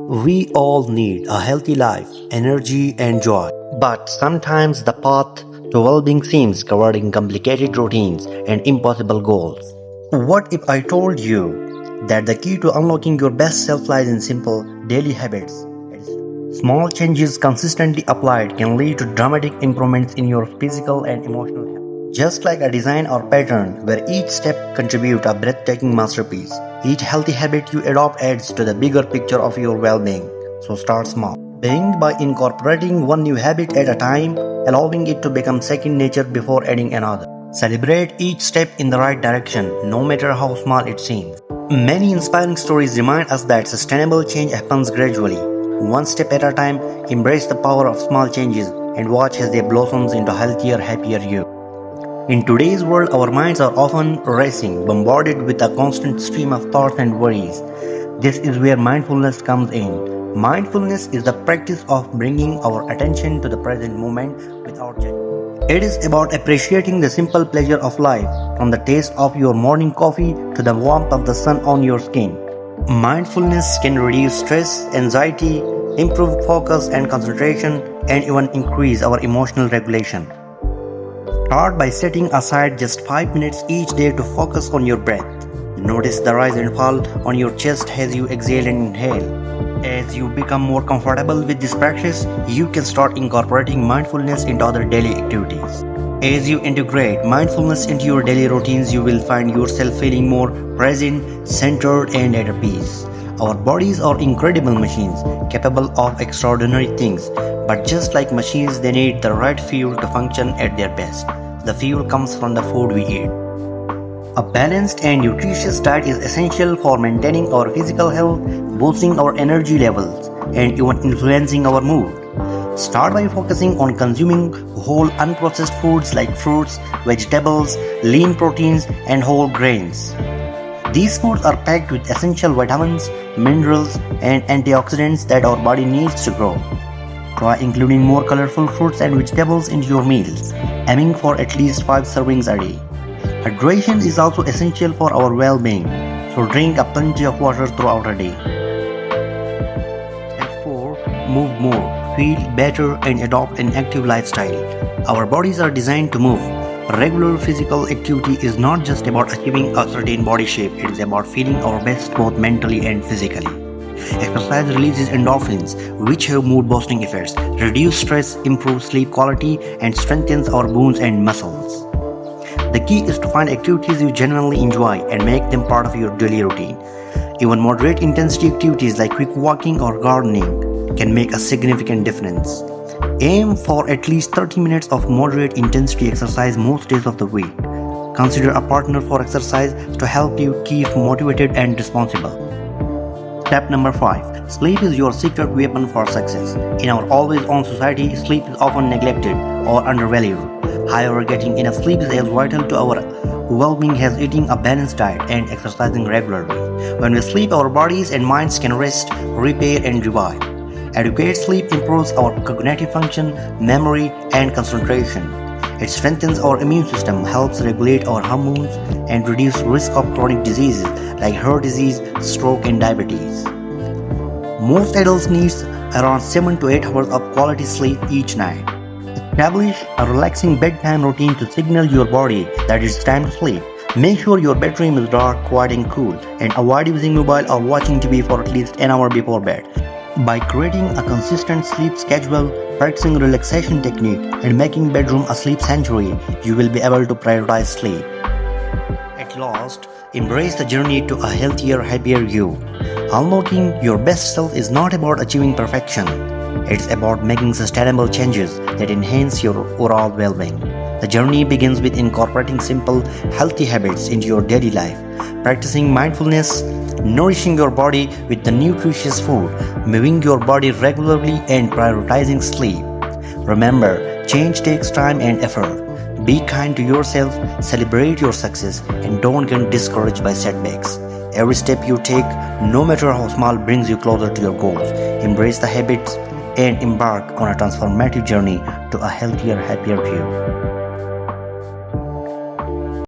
We all need a healthy life, energy, and joy. But sometimes the path to well being seems covered in complicated routines and impossible goals. What if I told you that the key to unlocking your best self lies in simple daily habits? Small changes consistently applied can lead to dramatic improvements in your physical and emotional health. Just like a design or pattern where each step contributes a breathtaking masterpiece, each healthy habit you adopt adds to the bigger picture of your well-being. So start small. Begin by incorporating one new habit at a time, allowing it to become second nature before adding another. Celebrate each step in the right direction, no matter how small it seems. Many inspiring stories remind us that sustainable change happens gradually. One step at a time, embrace the power of small changes and watch as they blossom into healthier, happier you. In today's world, our minds are often racing, bombarded with a constant stream of thoughts and worries. This is where mindfulness comes in. Mindfulness is the practice of bringing our attention to the present moment without judgment. It is about appreciating the simple pleasure of life, from the taste of your morning coffee to the warmth of the sun on your skin. Mindfulness can reduce stress, anxiety, improve focus and concentration, and even increase our emotional regulation. Start by setting aside just 5 minutes each day to focus on your breath. Notice the rise and fall on your chest as you exhale and inhale. As you become more comfortable with this practice, you can start incorporating mindfulness into other daily activities. As you integrate mindfulness into your daily routines, you will find yourself feeling more present, centered, and at peace. Our bodies are incredible machines, capable of extraordinary things, but just like machines, they need the right fuel to function at their best. The fuel comes from the food we eat. A balanced and nutritious diet is essential for maintaining our physical health, boosting our energy levels, and even influencing our mood. Start by focusing on consuming whole unprocessed foods like fruits, vegetables, lean proteins, and whole grains. These foods are packed with essential vitamins, minerals, and antioxidants that our body needs to grow. Try including more colorful fruits and vegetables into your meals, aiming for at least 5 servings a day. Hydration is also essential for our well-being, so drink a plenty of water throughout a day. Step 4. Move more, feel better, and adopt an active lifestyle. Our bodies are designed to move. Regular physical activity is not just about achieving a certain body shape, it is about feeling our best both mentally and physically. Exercise releases endorphins, which have mood-boosting effects, reduce stress, improve sleep quality, and strengthens our bones and muscles. The key is to find activities you genuinely enjoy and make them part of your daily routine. Even moderate intensity activities like quick walking or gardening can make a significant difference. Aim for at least 30 minutes of moderate intensity exercise most days of the week. Consider a partner for exercise to help you keep motivated and responsible. Step number 5. Sleep is your secret weapon for success. In our always-on society, sleep is often neglected or undervalued. However, getting enough sleep is as vital to our well-being as eating a balanced diet and exercising regularly. When we sleep, our bodies and minds can rest, repair, and revive. Adequate sleep improves our cognitive function, memory, and concentration. It strengthens our immune system, helps regulate our hormones, and reduce risk of chronic diseases like heart disease, stroke, and diabetes. Most adults need around 7 to 8 hours of quality sleep each night. Establish a relaxing bedtime routine to signal your body that it's time to sleep. Make sure your bedroom is dark, quiet, and cool, and avoid using mobile or watching TV for at least an hour before bed. By creating a consistent sleep schedule, practicing relaxation technique, and making bedroom a sleep sanctuary, you will be able to prioritize sleep. At last, embrace the journey to a healthier, happier you. Unlocking your best self is not about achieving perfection. It's about making sustainable changes that enhance your overall well-being. The journey begins with incorporating simple, healthy habits into your daily life, practicing mindfulness, nourishing your body with the nutritious food, moving your body regularly, and prioritizing sleep. Remember, change takes time and effort. Be kind to yourself, celebrate your success, and don't get discouraged by setbacks. Every step you take, no matter how small, brings you closer to your goals. Embrace the habits and embark on a transformative journey to a healthier, happier you.